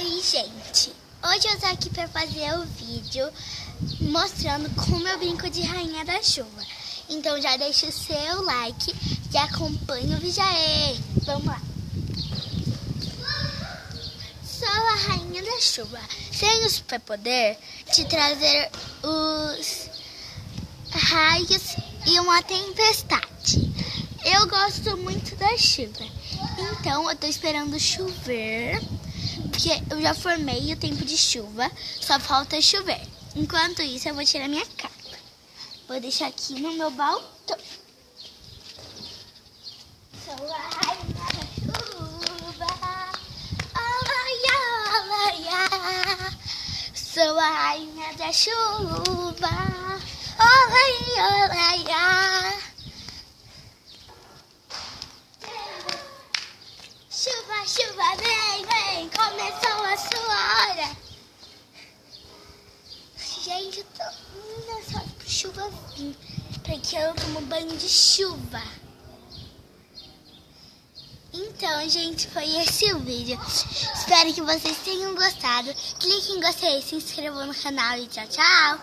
Oi, gente! Hoje eu tô aqui pra fazer o vídeo mostrando como eu brinco de Rainha da Chuva. Então já deixa o seu like e acompanha o vídeo aí. Vamos lá! Sou a Rainha da Chuva. Tenho o superpoder de trazer os raios e uma tempestade. Eu gosto muito da chuva. Então eu tô esperando chover, porque eu já formei o tempo de chuva, só falta chover. Enquanto isso eu vou tirar minha capa. Vou deixar aqui no meu balcão. Sou a rainha da chuva. Olaiá, olaiá. Sou a rainha da chuva. Olaiá, olaiá. Chuva, chuva, vem, vem, começou a sua hora. Gente, eu tô muito ansiosa pro chuva vir, porque eu tomo banho de chuva. Então, gente, foi esse o vídeo. Espero que vocês tenham gostado. Clique em gostei, se inscrevam no canal e tchau, tchau.